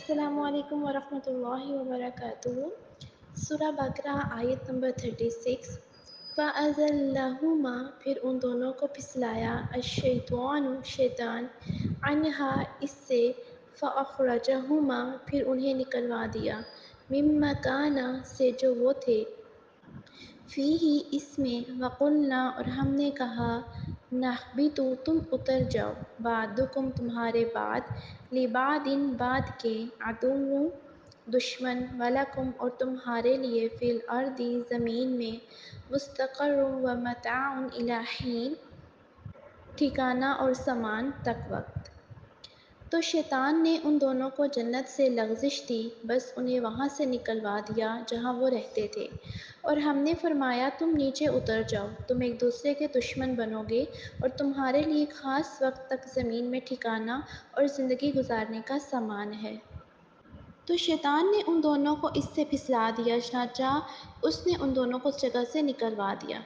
السلام علیکم ورحمۃ اللہ وبرکاتہ۔ سورہ بقرہ آیت نمبر 36۔ فَأَزَلَّهُمَا، پھر ان دونوں کو پھسلایا، الشیطان شیطان، عنہا اس سے، فَأَخْرَجَهُمَا، پھر انہیں نکلوا دیا، مِمَّا كَانَا سے جو وہ تھے، فِيهِ اس میں، وَقُلْنَا اور ہم نے کہا، نَہْبِطُوا تم اتر جاؤ، بَعْضُکم تمہارے بعد، لِبَعْضٍ بعد کے، عَدُوٌّ دشمن، وَلَکُمْ اور تمہارے لیے، فِی الْأَرْضِ زمین میں، مُسْتَقَرٌّ وَمَتَاعٌ إِلیٰ حِین ٹھکانہ اور سامان تک وقت۔ تو شیطان نے ان دونوں کو جنت سے لغزش دی، بس انہیں وہاں سے نکلوا دیا جہاں وہ رہتے تھے، اور ہم نے فرمایا تم نیچے اتر جاؤ، تم ایک دوسرے کے دشمن بنو گے، اور تمہارے لیے خاص وقت تک زمین میں ٹھکانہ اور زندگی گزارنے کا سامان ہے۔ تو شیطان نے ان دونوں کو اس سے پھسلا دیا، چنانچہ اس نے ان دونوں کو اس جگہ سے نکلوا دیا۔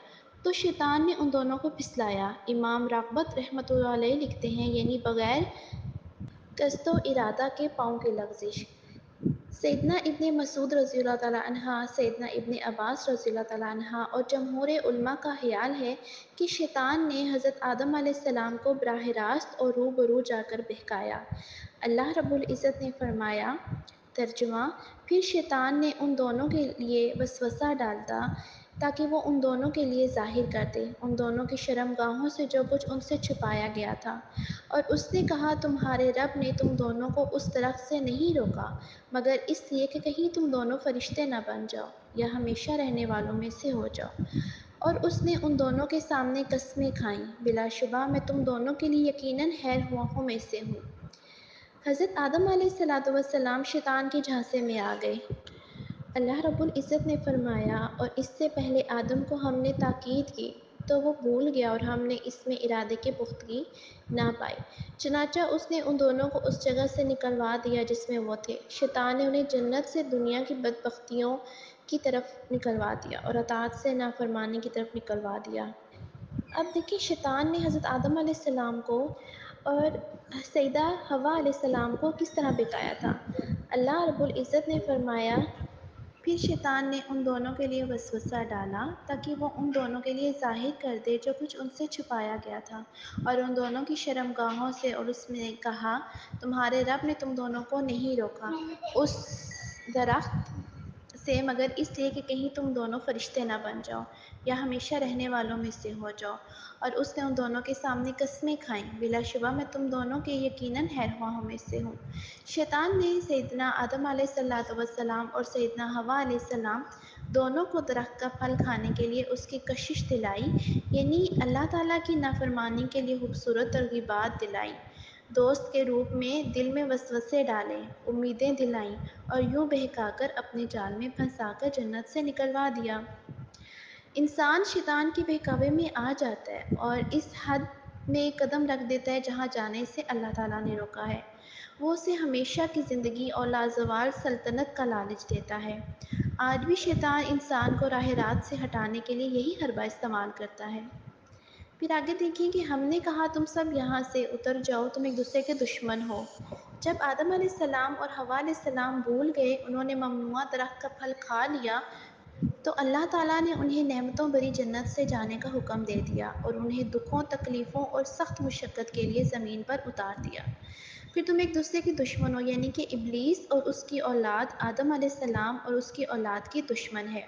تو شیطان نے ان دونوں کو پھسلایا۔ امام راغب رحمۃ اللہ علیہ لکھتے ہیں، یعنی بغیر قصد و ارادہ کے پاؤں کی لغزش۔ سیدنا ابن مسعود رضی اللہ تعالیٰ عنہ، سیدنا ابن عباس رضی اللہ تعالیٰ عنہ اور جمہور علماء کا خیال ہے کہ شیطان نے حضرت آدم علیہ السلام کو براہ راست اور روبرو جا کر بہکایا۔ اللہ رب العزت نے فرمایا، ترجمہ، پھر شیطان نے ان دونوں کے لیے وسوسہ ڈالا تاکہ وہ ان دونوں کے لیے ظاہر کر دے ان دونوں کی شرمگاہوں سے جو کچھ ان سے چھپایا گیا تھا، اور اس نے کہا تمہارے رب نے تم دونوں کو اس درخت سے نہیں روکا مگر اس لیے کہ کہیں تم دونوں فرشتے نہ بن جاؤ یا ہمیشہ رہنے والوں میں سے ہو جاؤ، اور اس نے ان دونوں کے سامنے قسمیں کھائیں، بلا شبہ میں تم دونوں کے لیے یقیناً خیر خواہوں میں سے ہوں۔ حضرت آدم علیہ السلام شیطان کے جھانسے میں آ گئے۔ اللہ رب العزت نے فرمایا، اور اس سے پہلے آدم کو ہم نے تاکید کی تو وہ بھول گیا اور ہم نے اس میں ارادے کی پختگی نہ پائی، چنانچہ اس نے ان دونوں کو اس جگہ سے نکلوا دیا جس میں وہ تھے۔ شیطان نے انہیں جنت سے دنیا کی بدبختیوں کی طرف نکلوا دیا اور اطاعت سے نافرمانی کی طرف نکلوا دیا۔ اب دیکھیں، شیطان نے حضرت آدم علیہ السلام کو اور سیدہ حوا علیہ السلام کو کس طرح بہکایا تھا۔ اللہ رب العزت نے فرمایا، پھر شیطان نے ان دونوں کے لیے وسوسہ ڈالا تاکہ وہ ان دونوں کے لیے ظاہر کر دے جو کچھ ان سے چھپایا گیا تھا، اور ان دونوں کی شرمگاہوں سے، اور اس نے کہا تمہارے رب نے تم دونوں کو نہیں روکا اس درخت سے مگر اس لیے کہ کہیں تم دونوں فرشتے نہ بن جاؤ یا ہمیشہ رہنے والوں میں سے ہو جاؤ، اور اس نے ان دونوں کے سامنے قسمیں کھائیں، بلا شبہ میں تم دونوں کے یقیناً خیر خواہوں میں سے ہوں۔ شیطان نے سیدنا آدم علیہ السلام اور سیدنا حوا علیہ السلام دونوں کو درخت کا پھل کھانے کے لیے اس کی کشش دلائی، یعنی اللہ تعالیٰ کی نافرمانی کے لیے خوبصورت ترغیبات دلائیں، دوست کے روپ میں دل میں وسوسے ڈالے، امیدیں دلائیں، اور یوں بہکا کر اپنے جال میں پھنسا کر جنت سے نکلوا دیا۔ انسان شیطان کے بہکاوے میں آ جاتا ہے اور اس حد میں قدم رکھ دیتا ہے جہاں جانے سے اللہ تعالیٰ نے روکا ہے۔ وہ اسے ہمیشہ کی زندگی اور لازوال سلطنت کا لالچ دیتا ہے۔ آج بھی شیطان انسان کو راہ راست سے ہٹانے کے لیے یہی حربہ استعمال کرتا ہے۔ پھر آگے دیکھیں کہ ہم نے کہا تم سب یہاں سے اتر جاؤ، تم ایک دوسرے کے دشمن ہو۔ جب آدم علیہ السلام اور حوا علیہ السلام بھول گئے، انہوں نے ممنوعہ درخت کا پھل کھا لیا، تو اللہ تعالیٰ نے انہیں نعمتوں بھری جنت سے جانے کا حکم دے دیا اور انہیں دکھوں، تکلیفوں اور سخت مشقت کے لیے زمین پر اتار دیا۔ پھر تم ایک دوسرے کے دشمن ہو، یعنی کہ ابلیس اور اس کی اولاد آدم علیہ السلام اور اس کی اولاد کی دشمن ہے۔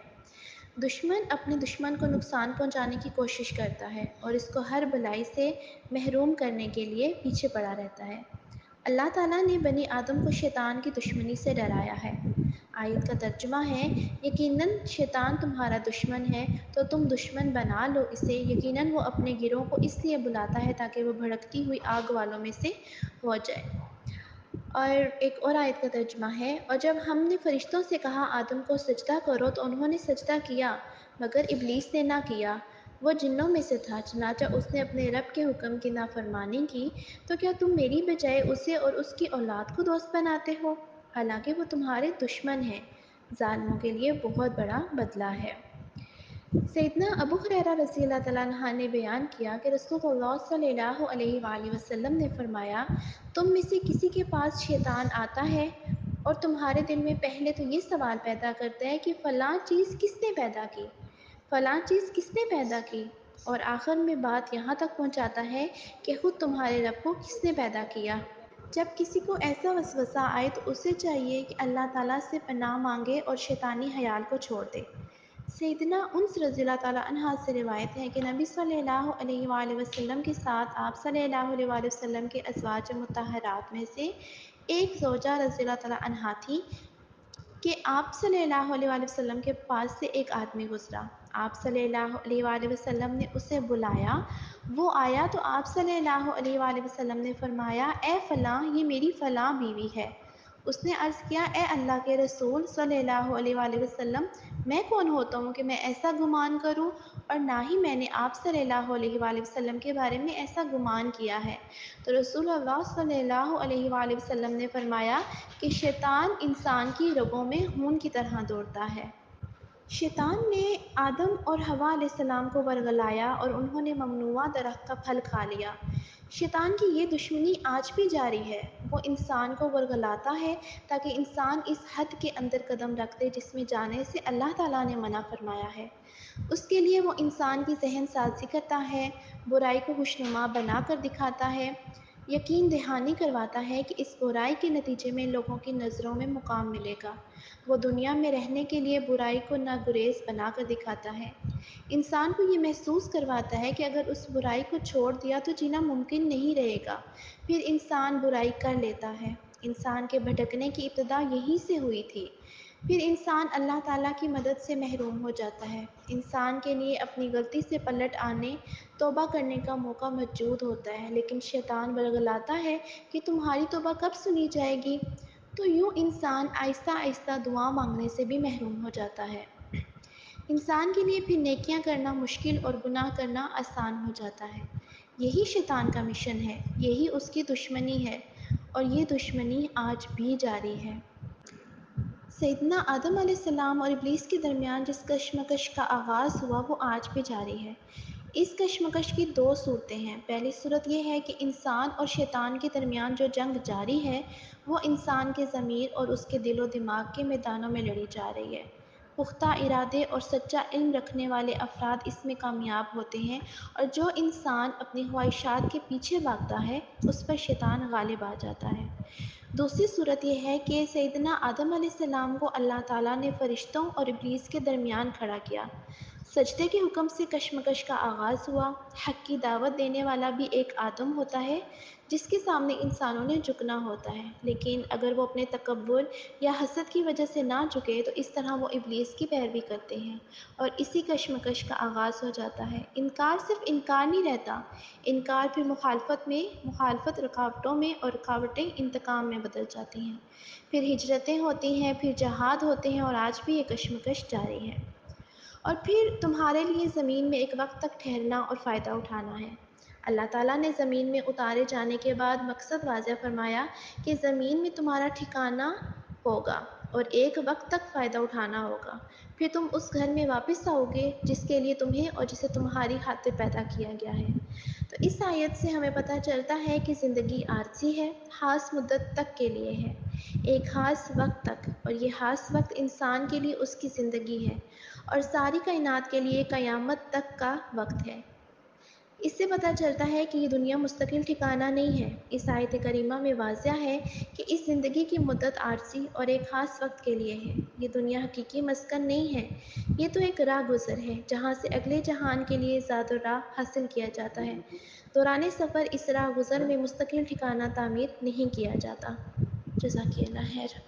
دشمن اپنے دشمن کو نقصان پہنچانے کی کوشش کرتا ہے اور اس کو ہر بھلائی سے محروم کرنے کے لیے پیچھے پڑا رہتا ہے۔ اللہ تعالیٰ نے بنی آدم کو شیطان کی دشمنی سے ڈرایا ہے۔ آیت کا ترجمہ ہے، یقیناً شیطان تمہارا دشمن ہے تو تم دشمن بنا لو اسے، یقیناً وہ اپنے گروہ کو اس لیے بلاتا ہے تاکہ وہ بھڑکتی ہوئی آگ والوں میں سے ہو جائے۔ اور ایک اور آیت کا ترجمہ ہے، اور جب ہم نے فرشتوں سے کہا آدم کو سجدہ کرو تو انہوں نے سجدہ کیا مگر ابلیس نے نہ کیا، وہ جنوں میں سے تھا، چنانچہ اس نے اپنے رب کے حکم کی نافرمانی کی، تو کیا تم میری بجائے اسے اور اس کی اولاد کو دوست بناتے ہو، حالانکہ وہ تمہارے دشمن ہیں، ظالموں کے لیے بہت بڑا بدلہ ہے۔ سیدنا ابو ہریرہ رضی اللہ تعالیٰ عنہ نے بیان کیا کہ رسول اللہ صلی اللہ علیہ وآلہ وسلم نے فرمایا، تم میں سے کسی کے پاس شیطان آتا ہے اور تمہارے دل میں پہلے تو یہ سوال پیدا کرتا ہے کہ فلاں چیز کس نے پیدا کی، فلاں چیز کس نے پیدا کی، اور آخر میں بات یہاں تک پہنچاتا ہے کہ خود تمہارے رب کو کس نے پیدا کیا۔ جب کسی کو ایسا وسوسہ آئے تو اسے چاہیے کہ اللہ تعالیٰ سے پناہ مانگے اور شیطانی خیال کو چھوڑ دے۔ سیدنا انس رضی اللہ تعالیٰ عنہ سے روایت ہے کہ نبی صلی اللہ علیہ وآلہ وسلم کے ساتھ آپ صلی اللہ علیہ وآلہ وسلم کے ازواج مطہرات میں سے ایک زوجہ رضی اللہ تعالیٰ عنہا تھی کہ آپ صلی اللہ علیہ وآلہ وسلم کے پاس سے ایک آدمی گزرا۔ آپ صلی اللہ علیہ وآلہ وسلم نے اسے بلایا، وہ آیا تو آپ صلی اللہ علیہ وآلہ وسلم نے فرمایا، اے فلاں، یہ میری فلاں بیوی ہے۔ اس نے عرض کیا، اے اللہ کے رسول صلی اللہ علیہ وآلہ وسلم، میں کون ہوتا ہوں کہ میں ایسا گمان کروں، اور نہ ہی میں نے آپ صلی اللہ علیہ وآلہ وسلم کے بارے میں ایسا گمان کیا ہے۔ تو رسول اللہ صلی اللہ علیہ وآلہ وسلم نے فرمایا کہ شیطان انسان کی رگوں میں خون کی طرح دوڑتا ہے۔ شیطان نے آدم اور حوا علیہ السلام کو ورگلایا اور انہوں نے ممنوعہ درخت کا پھل کھا لیا۔ شیطان کی یہ دشمنی آج بھی جاری ہے، وہ انسان کو ورگلاتا ہے تاکہ انسان اس حد کے اندر قدم رکھ دے جس میں جانے سے اللہ تعالیٰ نے منع فرمایا ہے۔ اس کے لیے وہ انسان کی ذہن سازی کرتا ہے، برائی کو خوشنما بنا کر دکھاتا ہے، یقین دہانی کرواتا ہے کہ اس برائی کے نتیجے میں لوگوں کی نظروں میں مقام ملے گا۔ وہ دنیا میں رہنے کے لیے برائی کو ناگزیر بنا کر دکھاتا ہے۔ انسان کو یہ محسوس کرواتا ہے کہ اگر اس برائی کو چھوڑ دیا تو جینا ممکن نہیں رہے گا، پھر انسان برائی کر لیتا ہے۔ انسان کے بھٹکنے کی ابتدا یہیں سے ہوئی تھی۔ پھر انسان اللہ تعالیٰ کی مدد سے محروم ہو جاتا ہے۔ انسان کے لیے اپنی غلطی سے پلٹ آنے، توبہ کرنے کا موقع موجود ہوتا ہے، لیکن شیطان ورگلاتا ہے کہ تمہاری توبہ کب سنی جائے گی۔ تو یوں انسان آہستہ آہستہ دعا مانگنے سے بھی محروم ہو جاتا ہے۔ انسان کے لیے پھر نیکیاں کرنا مشکل اور گناہ کرنا آسان ہو جاتا ہے۔ یہی شیطان کا مشن ہے، یہی اس کی دشمنی ہے، اور یہ دشمنی آج بھی جاری ہے۔ سیدنا آدم علیہ السلام اور ابلیس کے درمیان جس کشمکش کا آغاز ہوا وہ آج بھی جاری ہے۔ اس کشمکش کی دو صورتیں ہیں۔ پہلی صورت یہ ہے کہ انسان اور شیطان کے درمیان جو جنگ جاری ہے وہ انسان کے ضمیر اور اس کے دل و دماغ کے میدانوں میں لڑی جا رہی ہے۔ پختہ ارادے اور سچا علم رکھنے والے افراد اس میں کامیاب ہوتے ہیں، اور جو انسان اپنی خواہشات کے پیچھے بھاگتا ہے اس پر شیطان غالب آ جاتا ہے۔ دوسری صورت یہ ہے کہ سیدنا آدم علیہ السلام کو اللہ تعالیٰ نے فرشتوں اور ابلیس کے درمیان کھڑا کیا۔ سجدے کے حکم سے کشمکش کا آغاز ہوا۔ حق کی دعوت دینے والا بھی ایک آدم ہوتا ہے جس کے سامنے انسانوں نے جھکنا ہوتا ہے، لیکن اگر وہ اپنے تکبر یا حسد کی وجہ سے نہ جھکے تو اس طرح وہ ابلیس کی پیروی کرتے ہیں، اور اسی کشمکش کا آغاز ہو جاتا ہے۔ انکار صرف انکار نہیں رہتا، انکار پھر مخالفت میں، مخالفت رکاوٹوں میں، اور رکاوٹیں انتقام میں بدل جاتی ہیں۔ پھر ہجرتیں ہوتی ہیں، پھر جہاد ہوتے ہیں، اور آج بھی یہ کشمکش جاری ہے۔ اور پھر تمہارے لیے زمین میں ایک وقت تک ٹھہرنا اور فائدہ اٹھانا ہے۔ اللہ تعالیٰ نے زمین میں اتارے جانے کے بعد مقصد واضح فرمایا کہ زمین میں تمہارا ٹھکانہ ہوگا اور ایک وقت تک فائدہ اٹھانا ہوگا، پھر تم اس گھر میں واپس آؤ گے جس کے لیے تمہیں اور جسے تمہاری خاطر پیدا کیا گیا ہے۔ تو اس آیت سے ہمیں پتہ چلتا ہے کہ زندگی عارضی ہے، خاص مدت تک کے لیے ہے، ایک خاص وقت تک، اور یہ خاص وقت انسان کے لیے اس کی زندگی ہے، اور ساری کائنات کے لیے قیامت تک کا وقت ہے۔ اس سے پتہ چلتا ہے کہ یہ دنیا مستقل ٹھکانہ نہیں ہے۔ اس آیت کریمہ میں واضح ہے کہ اس زندگی کی مدت عارضی اور ایک خاص وقت کے لیے ہے۔ یہ دنیا حقیقی مسکن نہیں ہے، یہ تو ایک راہ گزر ہے جہاں سے اگلے جہان کے لیے زاد و راہ حاصل کیا جاتا ہے۔ دوران سفر اس راہ گزر میں مستقل ٹھکانہ تعمیر نہیں کیا جاتا۔ جزاک اللہ خیر۔